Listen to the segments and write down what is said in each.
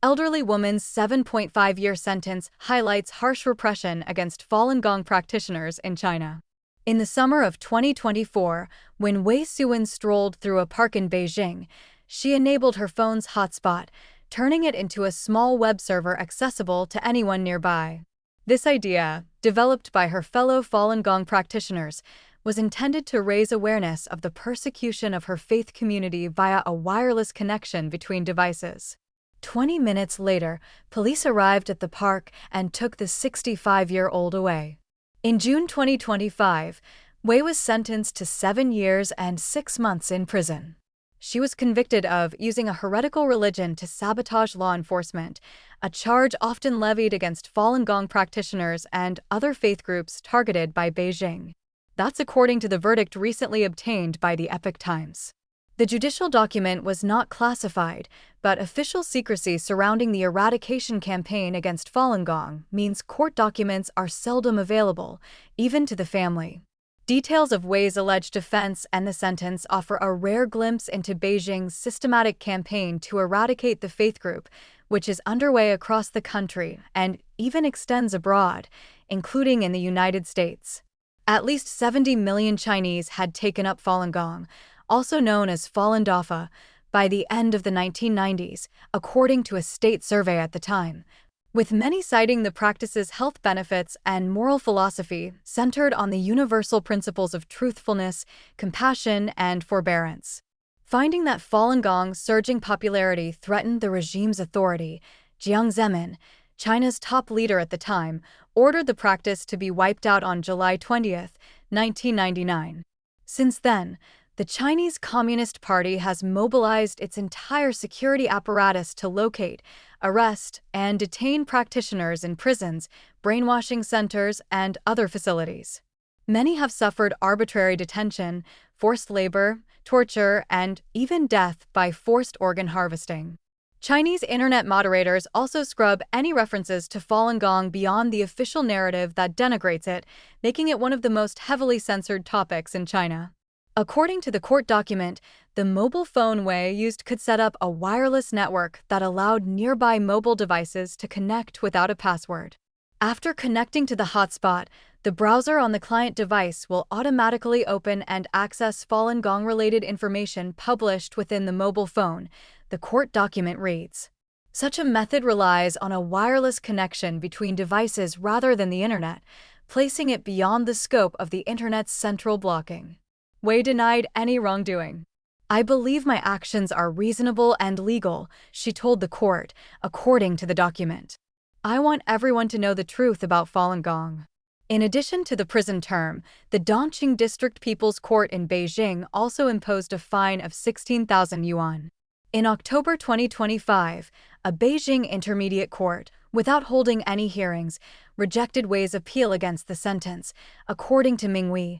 Elderly woman's 7.5-year sentence highlights harsh repression against Falun Gong practitioners in China. In the summer of 2024, when Wei Suwen strolled through a park in Beijing, she enabled her phone's hotspot, turning it into a small web server accessible to anyone nearby. This idea, developed by her fellow Falun Gong practitioners, was intended to raise awareness of the persecution of her faith community via a wireless connection between devices. 20 minutes later, police arrived at the park and took the 65-year-old away. In June 2025, Wei was sentenced to 7 years and 6 months in prison. She was convicted of using a heretical religion to sabotage law enforcement, a charge often levied against Falun Gong practitioners and other faith groups targeted by Beijing. That's according to the verdict recently obtained by the Epoch Times. The judicial document was not classified, but official secrecy surrounding the eradication campaign against Falun Gong means court documents are seldom available, even to the family. Details of Wei's alleged offense and the sentence offer a rare glimpse into Beijing's systematic campaign to eradicate the faith group, which is underway across the country and even extends abroad, including in the United States. At least 70 million Chinese had taken up Falun Gong, also known as Falun Dafa, by the end of the 1990s, according to a state survey at the time, with many citing the practice's health benefits and moral philosophy centered on the universal principles of truthfulness, compassion, and forbearance. Finding that Falun Gong's surging popularity threatened the regime's authority, Jiang Zemin, China's top leader at the time, ordered the practice to be wiped out on July 20, 1999. Since then, the Chinese Communist Party has mobilized its entire security apparatus to locate, arrest, and detain practitioners in prisons, brainwashing centers, and other facilities. Many have suffered arbitrary detention, forced labor, torture, and even death by forced organ harvesting. Chinese internet moderators also scrub any references to Falun Gong beyond the official narrative that denigrates it, making it one of the most heavily censored topics in China. According to the court document, the mobile phone Wei used could set up a wireless network that allowed nearby mobile devices to connect without a password. After connecting to the hotspot, the browser on the client device will automatically open and access Falun Gong-related information published within the mobile phone, the court document reads. Such a method relies on a wireless connection between devices rather than the internet, placing it beyond the scope of the internet's central blocking. Wei denied any wrongdoing. "I believe my actions are reasonable and legal," she told the court, according to the document. "I want everyone to know the truth about Falun Gong." In addition to the prison term, the Dongqing District People's Court in Beijing also imposed a fine of 16,000 yuan. In October 2025, a Beijing Intermediate Court, without holding any hearings, rejected Wei's appeal against the sentence, according to Minghui,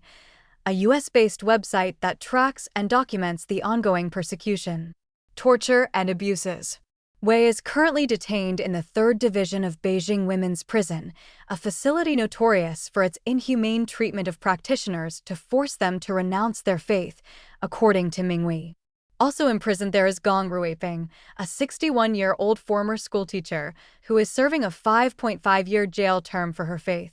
a US-based website that tracks and documents the ongoing persecution, torture, and abuses. Wei is currently detained in the 3rd Division of Beijing Women's Prison, a facility notorious for its inhumane treatment of practitioners to force them to renounce their faith, according to Minghui. Also imprisoned there is Gong Ruiping, a 61-year-old former schoolteacher who is serving a 5.5-year jail term for her faith.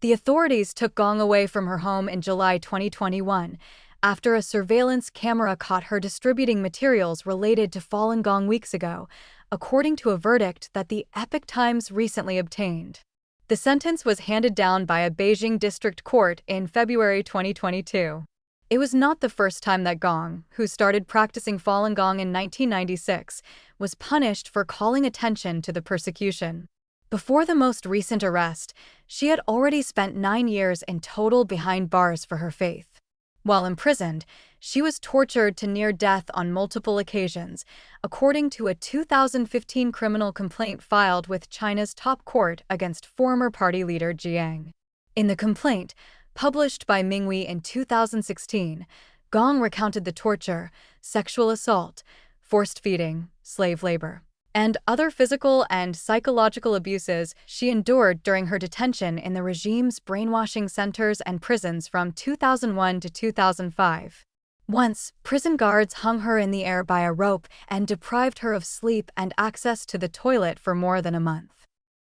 The authorities took Gong away from her home in July 2021 after a surveillance camera caught her distributing materials related to Falun Gong weeks ago, according to a verdict that the Epoch Times recently obtained. The sentence was handed down by a Beijing district court in February 2022. It was not the first time that Gong, who started practicing Falun Gong in 1996, was punished for calling attention to the persecution. Before the most recent arrest, she had already spent 9 years in total behind bars for her faith. While imprisoned, she was tortured to near death on multiple occasions, according to a 2015 criminal complaint filed with China's top court against former party leader Jiang. In the complaint, published by Minghui in 2016, Gong recounted the torture, sexual assault, forced feeding, slave labor, and other physical and psychological abuses she endured during her detention in the regime's brainwashing centers and prisons from 2001 to 2005. Once, prison guards hung her in the air by a rope and deprived her of sleep and access to the toilet for more than a month.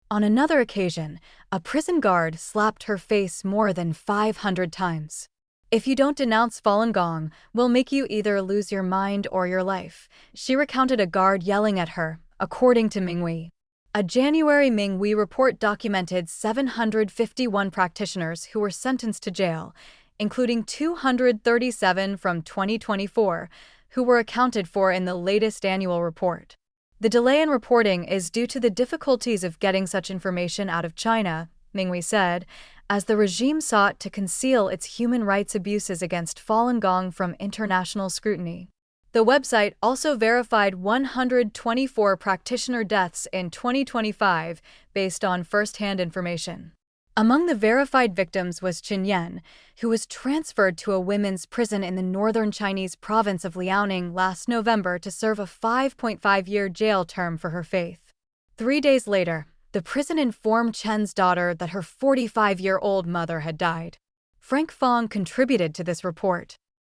On another occasion, a prison guard slapped her face more than 500 times. "If you don't denounce Falun Gong, we'll make you either lose your mind or your life," she recounted a guard yelling at her, according to Minghui. A January Minghui report documented 751 practitioners who were sentenced to jail, including 237 from 2024, who were accounted for in the latest annual report. The delay in reporting is due to the difficulties of getting such information out of China, Minghui said, as the regime sought to conceal its human rights abuses against Falun Gong from international scrutiny. The website also verified 124 practitioner deaths in 2025 based on first-hand information. Among the verified victims was Chen Yan, who was transferred to a women's prison in the northern Chinese province of Liaoning last November to serve a 5.5-year jail term for her faith. 3 days later, the prison informed Chen's daughter that her 45-year-old mother had died. Frank Fong contributed to this report.